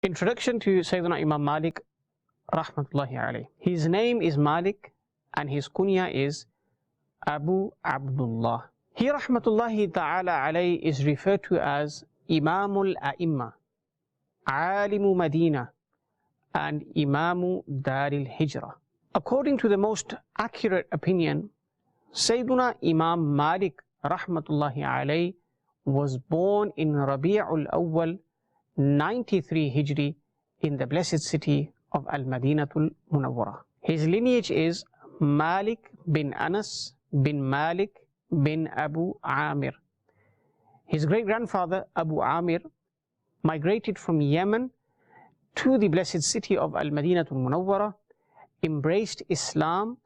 Introduction to Sayyidina Imam Mālik Rahmatullahi alayh. His name is Mālik and his kunya is Abu Abdullah. He Rahmatullahi ta'ala alayh is referred to as Imamul A'imma, Alimu Madina and Imamu Daril Hijrah. According to the most accurate opinion, Sayyidina Imam Mālik Rahmatullahi alayh was born in Rabi'ul Awwal 93 Hijri in the blessed city of Al-Madinatul Munawwarah. His lineage is Malik bin Anas bin Malik bin Abu Amir. His great-grandfather Abu Amir migrated from Yemen to the blessed city of Al-Madinatul Munawwarah, embraced Islam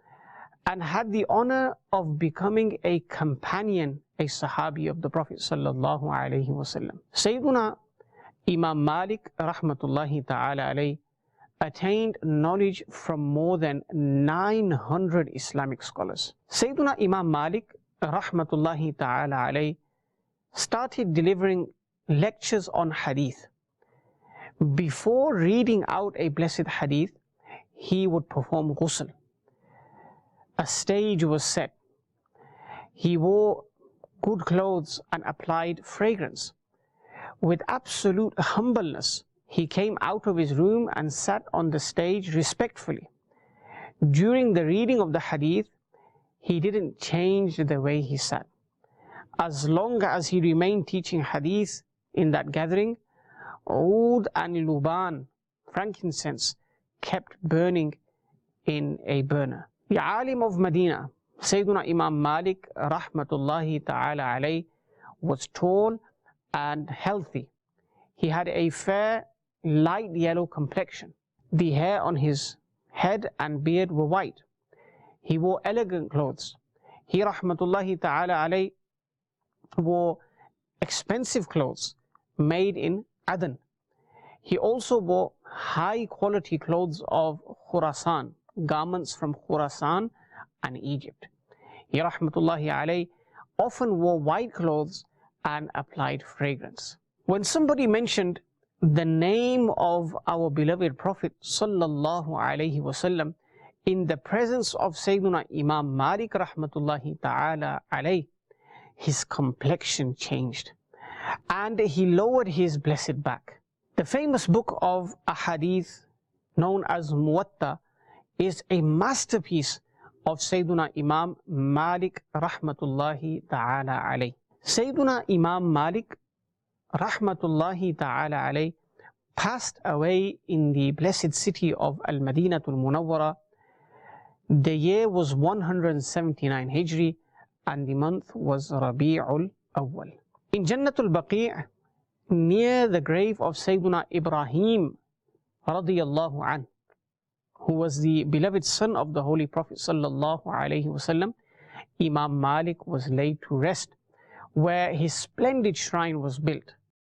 and had the honor of becoming a companion, a Sahabi of the Prophet sallallahu alaihi wasallam. Sayyiduna Imam Mālik Rahmatullahi ta'ala alayh attained knowledge from more than 900 Islamic scholars. Sayyiduna Imam Mālik Rahmatullahi ta'ala alayh started delivering lectures on hadith. Before reading out a blessed hadith, he would perform ghusl. A stage was set. He wore good clothes and applied fragrance. With absolute humbleness, he came out of his room and sat on the stage respectfully. During the reading of the hadith, he didn't change the way he sat. As long as he remained teaching hadith in that gathering, oud and luban, frankincense, kept burning in a burner. The alim of Medina, Sayyiduna Imam Mālik Rahmatullahi ta'ala alayh, was tall and healthy. He had a fair, light yellow complexion. The hair on his head and beard were white. He wore elegant clothes. He Rahmatullahi ta'ala alayh wore expensive clothes made in Aden. He also wore high quality clothes of Khurasan, garments from Khurasan and Egypt. He Rahmatullahi alayh often wore white clothes and applied fragrance. When somebody mentioned the name of our beloved Prophet sallallahu alaihi wasallam in the presence of Sayyiduna Imam Mālik Rahmatullahi ta'ala alayh, his complexion changed and he lowered his blessed back. The famous book of Ahadith known as Muwatta is a masterpiece of Sayyiduna Imam Mālik Rahmatullahi ta'ala alayh. Sayyiduna Imam Mālik Rahmatullahi ta'ala alayh passed away in the blessed city of Al-Madinatul Munawwarah. The year was 179 Hijri and the month was Rabi'ul Awwal. In Jannatul Baqi', near the grave of Sayyiduna Ibrahim radiyallahu anhu, who was the beloved son of the Holy Prophet sallallahu alaihi wasallam, Imam Mālik was laid to rest, where his splendid shrine was built.